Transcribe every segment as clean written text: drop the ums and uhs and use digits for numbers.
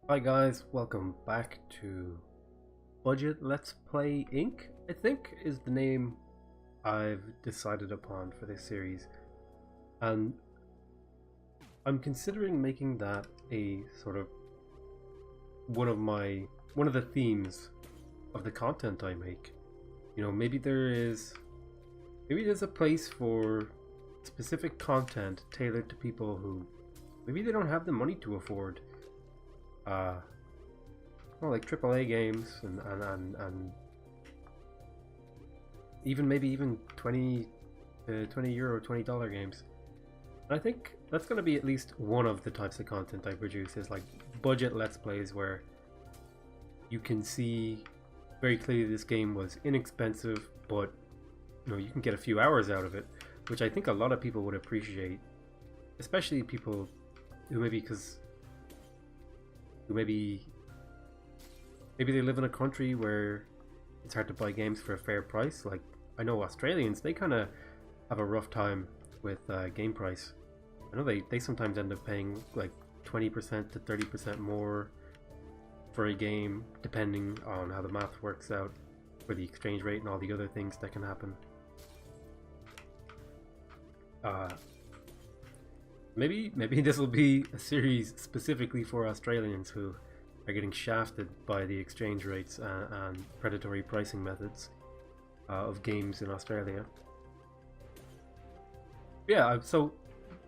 Hi guys, welcome back to Budget Let's Play Inc. I think is the name I've decided upon for this series, and I'm considering making that a sort of one of the themes of the content I make. You know, maybe there's a place for specific content tailored to people who maybe they don't have the money to afford uh well, like AAA games and even maybe even 20 euro, $20 games. And I think that's going to be at least one of the types of content I produce is like budget let's plays where you can see very clearly this game was inexpensive, but you can get a few hours out of it, which I think a lot of people would appreciate, especially people who maybe they live in a country where it's hard to buy games for a fair price. Like, I know Australians, they kind of have a rough time with game price. I know they sometimes end up paying like 20% to 30% more for a game, depending on how the math works out for the exchange rate and all the other things that can happen. Uh, maybe this will be a series specifically for Australians who are getting shafted by the exchange rates and predatory pricing methods of games in Australia. Yeah, so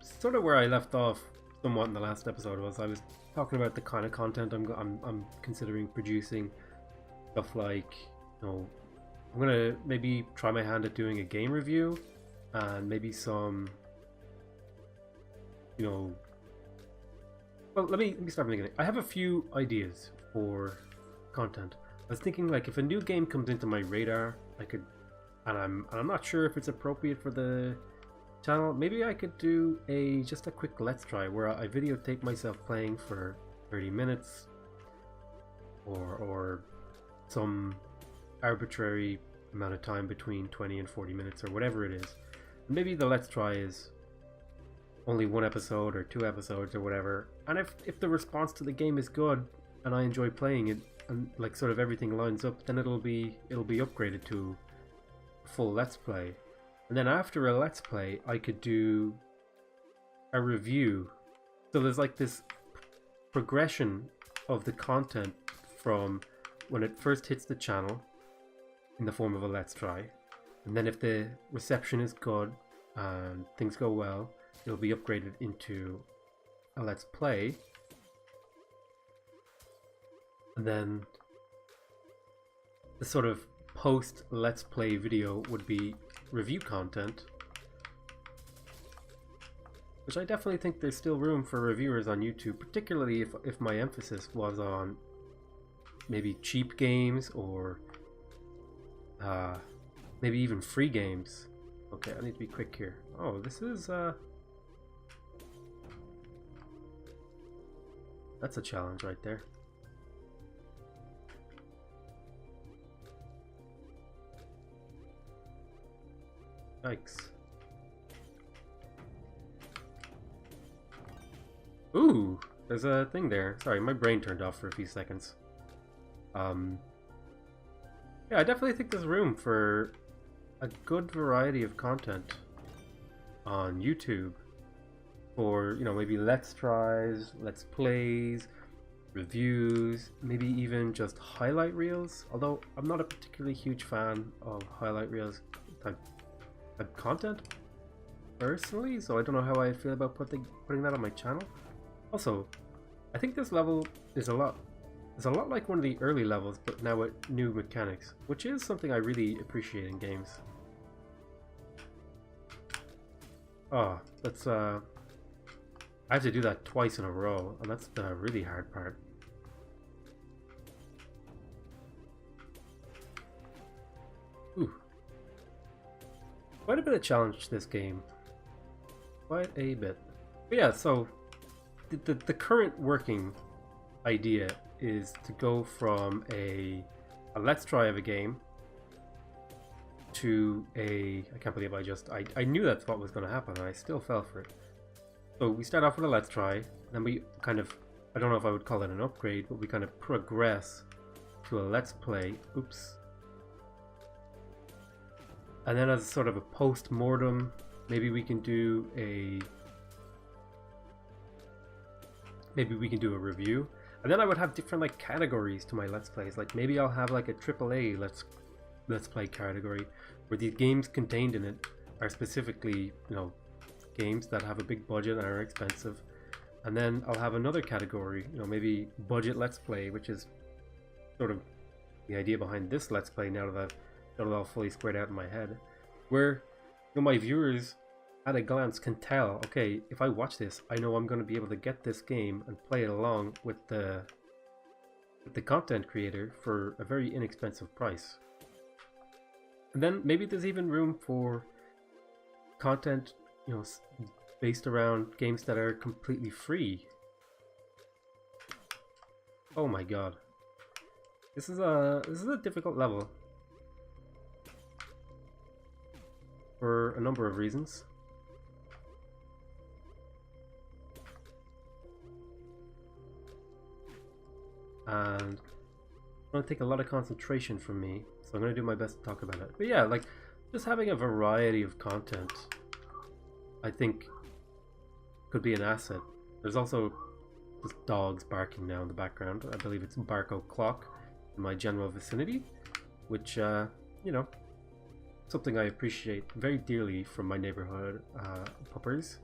sort of where I left off somewhat in the last episode was I was talking about the kind of content I'm considering producing. Stuff like, I'm gonna maybe try my hand at doing a game review and maybe some, well, let me start from the beginning. I have a few ideas for content. I was thinking, like, if a new game comes into my radar, I could, and I'm not sure if it's appropriate for the channel. Maybe I could do just a quick let's try where I videotape myself playing for 30 minutes, or some arbitrary amount of time between 20 and 40 minutes or whatever it is. Maybe the let's try is only one episode or two episodes or whatever, and if the response to the game is good and I enjoy playing it and like sort of everything lines up, then it'll be upgraded to a full let's play. And then after a let's play I could do a review. So there's like this progression of the content from when it first hits the channel in the form of a let's try, and then if the reception is good and things go well, it'll be upgraded into a let's play, and then the sort of post let's play video would be review content, which I definitely think there's still room for reviewers on YouTube, particularly if my emphasis was on maybe cheap games or maybe even free games. Okay, I need to be quick here. Oh, this is that's a challenge right there. Yikes. Ooh, there's a thing there. Sorry, my brain turned off for a few seconds. Yeah, I definitely think there's room for a good variety of content on YouTube for, maybe let's tries, let's plays, reviews, maybe even just highlight reels. Although I'm not a particularly huge fan of highlight reels type content personally, so I don't know how I feel about putting that on my channel. Also, I think this level is a lot like one of the early levels, but now with new mechanics, which is something I really appreciate in games. Oh, that's I have to do that twice in a row, and that's the really hard part. Ooh. Quite a bit of challenge to this game. Quite a bit. But yeah, so the current working idea is to go from a let's try of a game to I can't believe I knew that's what was going to happen and I still fell for it. So we start off with a let's try, then we kind of I don't know if I would call it an upgrade, but we kind of progress to a let's play. Oops. And then as sort of a post-mortem, maybe we can do a review. And then I would have different like categories to my let's plays. Like maybe I'll have like a AAA let's play category where these games contained in it are specifically, you know, games that have a big budget and are expensive. And then I'll have another category, you know, maybe budget let's play, which is sort of the idea behind this let's play now that I've got it all fully squared out in my head, where, you know, my viewers at a glance can tell, okay, if I watch this, I know I'm going to be able to get this game and play it along with the content creator for a very inexpensive price. And then maybe there's even room for content, you know, based around games that are completely free. Oh my god. This is a difficult level for a number of reasons. And it's going to take a lot of concentration from me, so I'm going to do my best to talk about it. But yeah, like, just having a variety of content, I think, could be an asset. There's also just dogs barking now in the background. I believe it's Barco Clock in my general vicinity, which, you know, something I appreciate very dearly from my neighborhood puppers.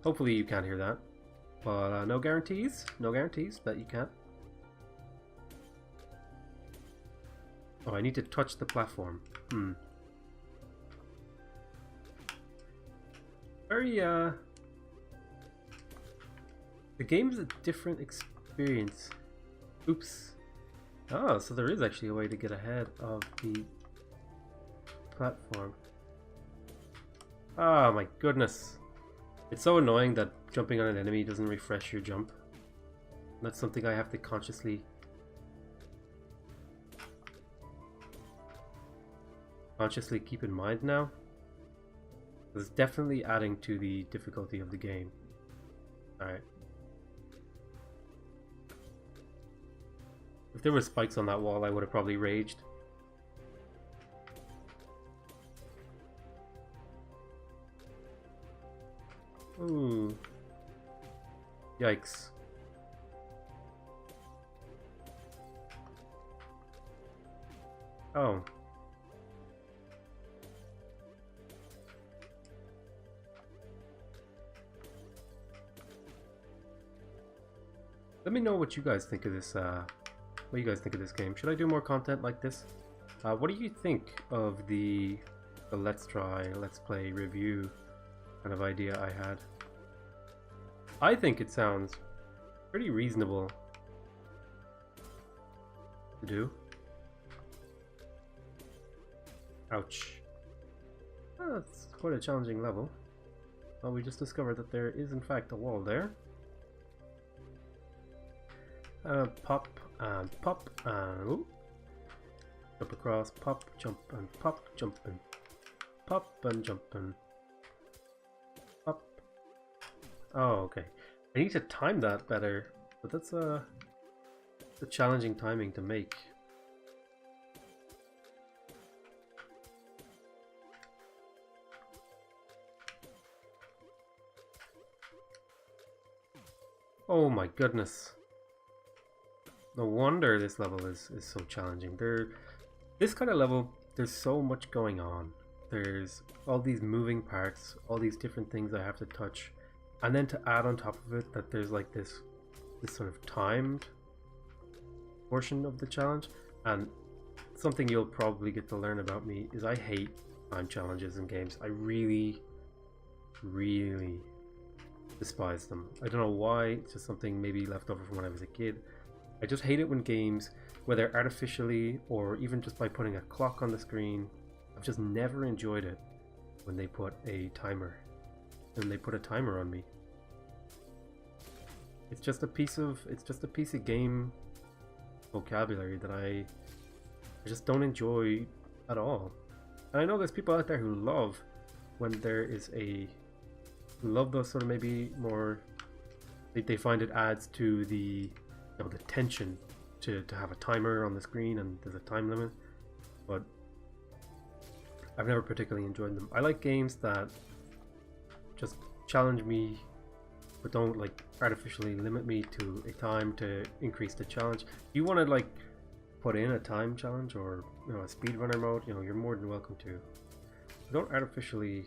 Hopefully you can't hear that, but no guarantees that you can't. Oh, I need to touch the platform. Very, the game's a different experience. Oops. Oh, so there is actually a way to get ahead of the platform. Oh my goodness. It's so annoying that jumping on an enemy doesn't refresh your jump. That's something I have to consciously keep in mind now. It's definitely adding to the difficulty of the game. Alright. If there were spikes on that wall, I would have probably raged. Ooh. Yikes. Oh. Let me know what you guys think of this, what you guys think of this game. Should I do more content like this? What do you think of the let's play review kind of idea I had? I think it sounds pretty reasonable to do. Ouch. Oh, that's quite a challenging level. Well, we just discovered that there is in fact a wall there. Pop and pop and ooh. Jump across, pop, jump and pop, jump and pop and jump and pop. Oh, okay. I need to time that better, but that's a challenging timing to make. Oh my goodness. No wonder this level is so challenging. This kind of level, there's so much going on. There's all these moving parts, all these different things I have to touch. And then to add on top of it that there's like this sort of timed portion of the challenge. And something you'll probably get to learn about me is I hate time challenges in games. I really, really despise them. I don't know why, it's just something maybe left over from when I was a kid. I just hate it when games, whether artificially or even just by putting a clock on the screen, I've just never enjoyed it when they put a timer. And they put a timer on me. It's just a piece of game vocabulary that I just don't enjoy at all. And I know there's people out there who love when there is who love those sort of maybe more they find it adds to the the tension to have a timer on the screen and there's a time limit, but I've never particularly enjoyed them. I like games that just challenge me but don't like artificially limit me to a time to increase the challenge. If you want to like put in a time challenge or a speedrunner mode, you're more than welcome to. Don't artificially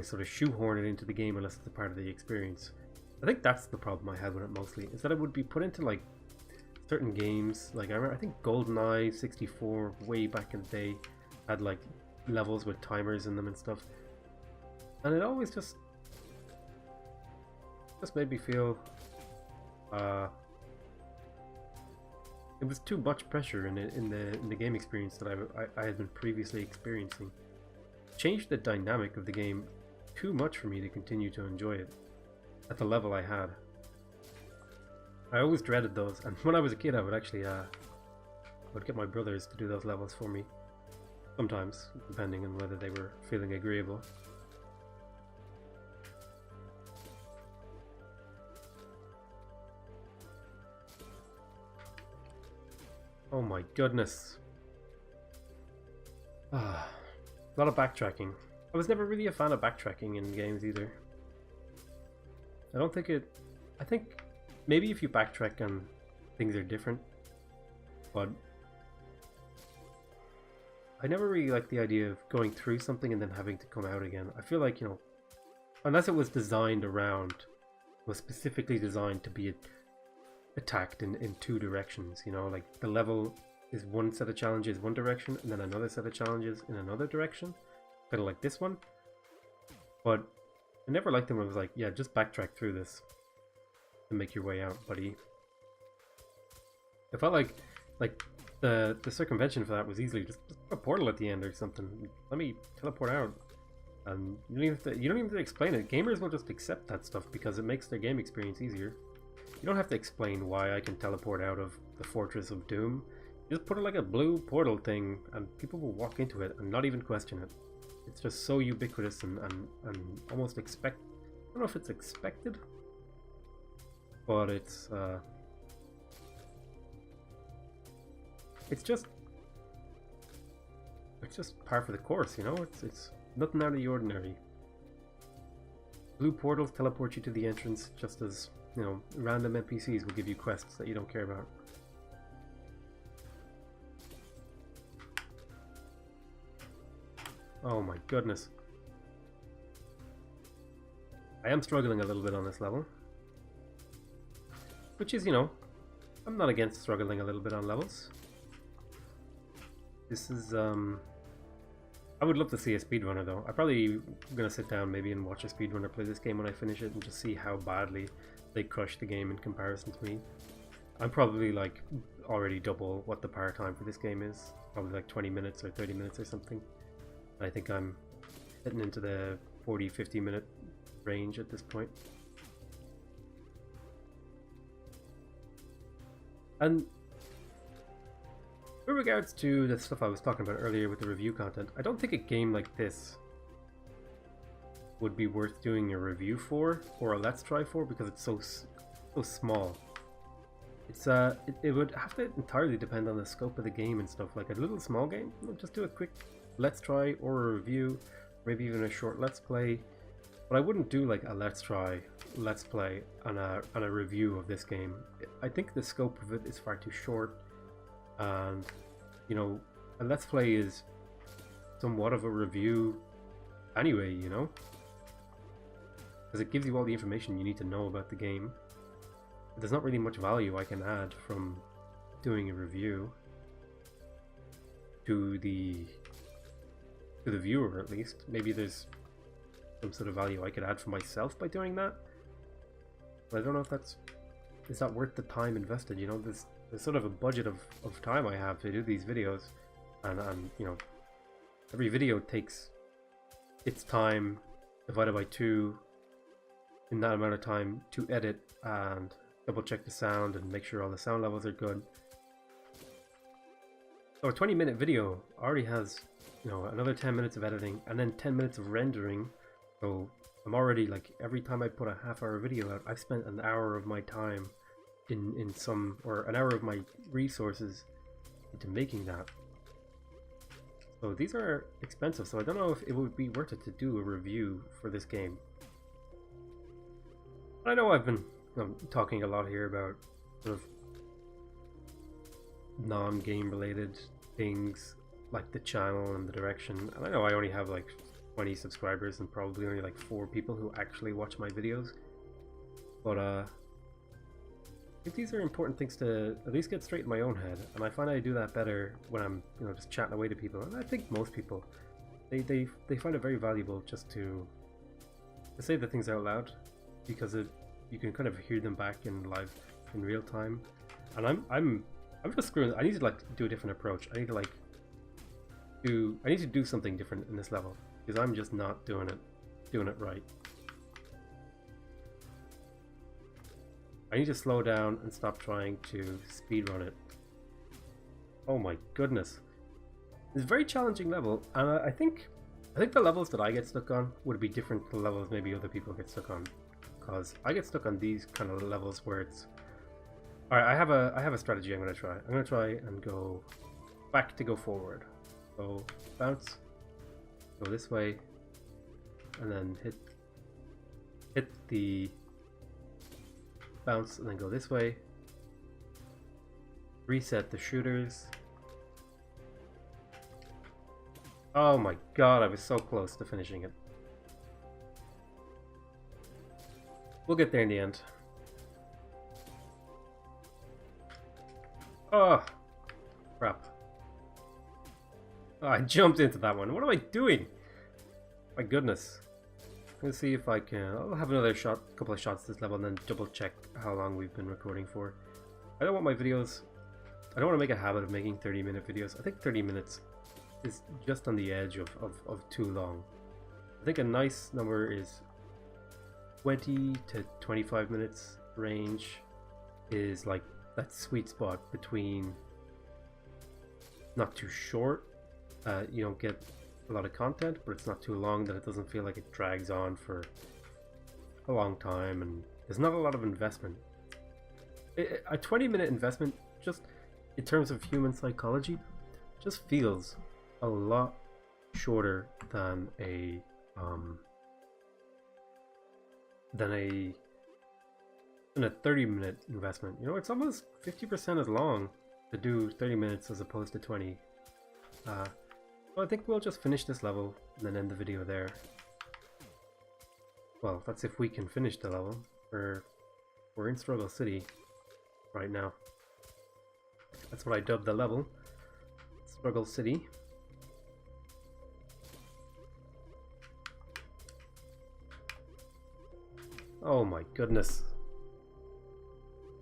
sort of shoehorn it into the game unless it's a part of the experience. I think that's the problem I had with it mostly, is that it would be put into like certain games. Like I think GoldenEye 64 way back in the day had like levels with timers in them and stuff, and it always just made me feel it was too much pressure in the game experience that I had been previously experiencing. Changed the dynamic of the game too much for me to continue to enjoy it at the level I had. I always dreaded those, and when I was a kid I would actually would get my brothers to do those levels for me, sometimes depending on whether they were feeling agreeable. Oh my goodness. A lot of backtracking. I was never really a fan of backtracking in games either. I don't think it... I think maybe if you backtrack and things are different, but I never really liked the idea of going through something and then having to come out again. I feel like, unless it was designed around, was specifically designed to be attacked in two directions, like the level is one set of challenges one direction and then another set of challenges in another direction, kind of like this one. But I never liked them when it was like, yeah, just backtrack through this and make your way out, buddy. It felt like the circumvention for that was easily just put a portal at the end or something. Let me teleport out, and you don't even have to explain it. Gamers will just accept that stuff because it makes their game experience easier. You don't have to explain why I can teleport out of the Fortress of Doom. You just put it like a blue portal thing and people will walk into it and not even question it. It's just so ubiquitous and almost I don't know if it's expected, but it's just par for the course, It's nothing out of the ordinary. Blue portals teleport you to the entrance just as random NPCs will give you quests that you don't care about. Oh my goodness. I am struggling a little bit on this level. Which is, I'm not against struggling a little bit on levels. This is, I would love to see a speedrunner though. I'm probably gonna sit down maybe and watch a speedrunner play this game when I finish it and just see how badly they crush the game in comparison to me. I'm probably like already double what the power time for this game is. Probably like 20 minutes or 30 minutes or something. I think I'm hitting into the 40-50 minute range at this point. And with regards to the stuff I was talking about earlier with the review content, I don't think a game like this would be worth doing a review for or a let's try for because it's so small. It's it would have to entirely depend on the scope of the game and stuff. Like a little small game, just do a quick let's try or a review, maybe even a short let's play. But I wouldn't do like a let's try, let's play, and a review of this game. I think the scope of it is far too short, and a let's play is somewhat of a review anyway, because it gives you all the information you need to know about the game. There's not really much value I can add from doing a review to the viewer, at least. Maybe there's some sort of value I could add for myself by doing that, but I don't know if is that worth the time invested. There's sort of a budget of time I have to do these videos, and every video takes its time divided by 2 in that amount of time to edit and double check the sound and make sure all the sound levels are good. So a 20-minute video already has another 10 minutes of editing and then 10 minutes of rendering. So I'm already like, every time I put a half-hour video out, I've spent an hour of my time in some, or an hour of my resources into making that. So these are expensive, so I don't know if it would be worth it to do a review for this game. I know I've been talking a lot here about sort of non-game related things like the channel and the direction, and I know I only have like 20 subscribers and probably only like 4 people who actually watch my videos, but I think these are important things to at least get straight in my own head, and I find I do that better when I'm, you know, just chatting away to people. And I think most people, they find it very valuable just to say the things out loud, because you can kind of hear them back in real time. And I'm just screwing. I need to like do a different approach. I need to do something different in this level, because I'm just not doing it right. I need to slow down and stop trying to speedrun it. Oh my goodness. It's a very challenging level, and I think the levels that I get stuck on would be different to the levels maybe other people get stuck on. Because I get stuck on these kind of levels where it's... Alright, I have a strategy I'm going to try. I'm going to try and go back to go forward. So, bounce, go this way, and then hit the... bounce and then go this way, reset the shooters. Oh my god, I was so close to finishing it. We'll get there in the end. Oh crap. Oh, I jumped into that one. What am I doing? My goodness. Let's see if I can. I'll have another couple of shots this level, and then double check how long we've been recording for. I don't want my videos, I don't want to make a habit of making 30-minute videos. I think 30 minutes is just on the edge of too long. I think a nice number is 20 to 25 minutes range is like that sweet spot between not too short, you don't get a lot of content, but it's not too long that it doesn't feel like it drags on for a long time, and there's not a lot of investment. A 20-minute investment, just in terms of human psychology, just feels a lot shorter than a 30-minute investment. You know, it's almost 50% as long to do 30 minutes as opposed to 20. Well, I think we'll just finish this level and then end the video there. Well, that's if we can finish the level. We're in Struggle City right now. That's what I dubbed the level. Struggle City. Oh my goodness.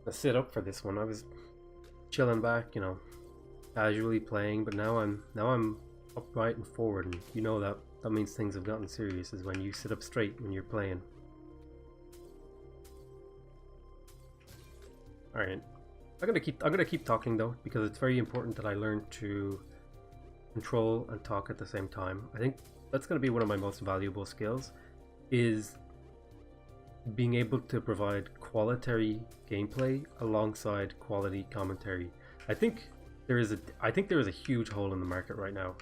I sit up for this one. I was chilling back, you know, casually playing, but now I'm upright and forward, and you know that means things have gotten serious, is when you sit up straight when you're playing. Alright. I'm gonna keep talking though, because it's very important that I learn to control and talk at the same time. I think that's gonna be one of my most valuable skills, is being able to provide quality gameplay alongside quality commentary. I think there is a huge hole in the market right now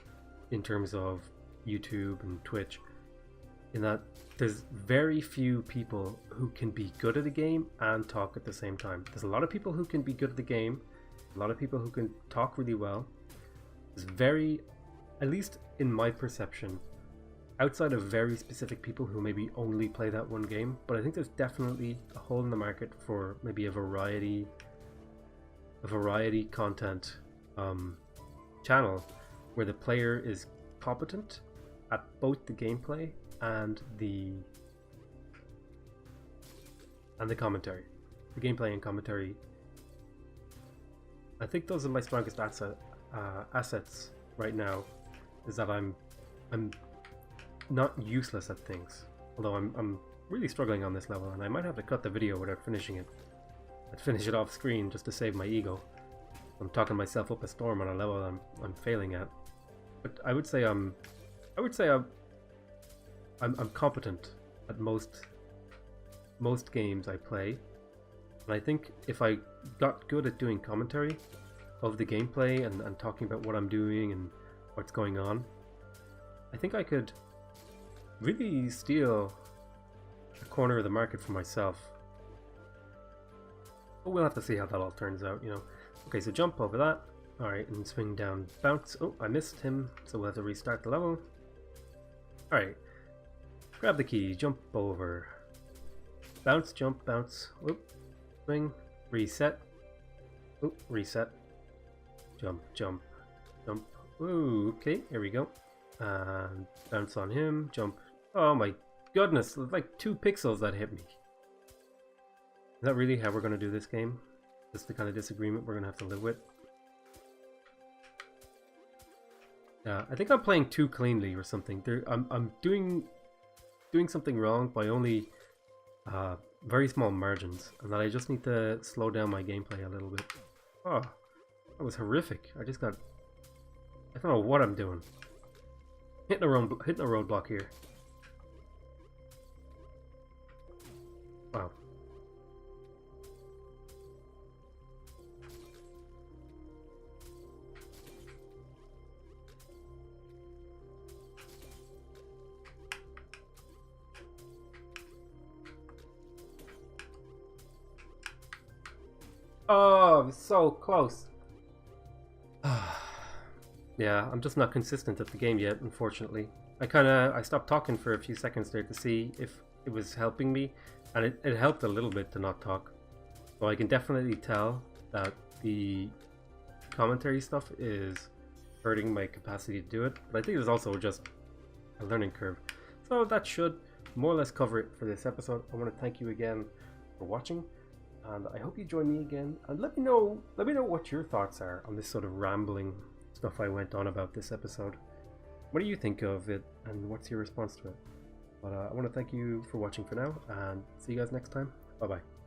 in terms of YouTube and Twitch, in that there's very few people who can be good at a game and talk at the same time. There's a lot of people who can be good at the game, a lot of people who can talk really well. There's very, at least in my perception, outside of very specific people who maybe only play that one game, but I think there's definitely a hole in the market for maybe a variety content channel where the player is competent at both the gameplay and the commentary. The gameplay and commentary. I think those are my strongest assets right now. Is that I'm not useless at things. Although I'm really struggling on this level, and I might have to cut the video without finishing it. I'd finish it off screen just to save my ego. I'm talking myself up a storm on a level I'm failing at. But I would say I'm competent at most games I play. And I think if I got good at doing commentary of the gameplay and talking about what I'm doing and what's going on, I think I could really steal a corner of the market for myself. But we'll have to see how that all turns out, you know. Okay, so jump over that. Alright, and swing down, bounce. Oh, I missed him, so we'll have to restart the level. Alright, grab the key, jump over. Bounce, jump, bounce. Whoop, swing, reset. Oop, reset. Jump, jump, jump. Ooh, okay, here we go. And bounce on him, jump. Oh my goodness, like 2 pixels that hit me. Is that really how we're going to do this game? This is the kind of disagreement we're going to have to live with? Yeah, I think I'm playing too cleanly or something. I'm doing something wrong by only very small margins, and that I just need to slow down my gameplay a little bit. Oh, that was horrific. I don't know what I'm doing. Hitting a roadblock here. Wow. Oh, so close. Yeah, I'm just not consistent at the game yet, unfortunately. I stopped talking for a few seconds there to see if it was helping me, and it helped a little bit to not talk. So I can definitely tell that the commentary stuff is hurting my capacity to do it, but I think it's also just a learning curve. So that should more or less cover it for this episode. I want to thank you again for watching, and I hope you join me again, and let me know what your thoughts are on this sort of rambling stuff I went on about this episode. What do you think of it, and what's your response to it? But I want to thank you for watching for now, and see you guys next time. Bye bye.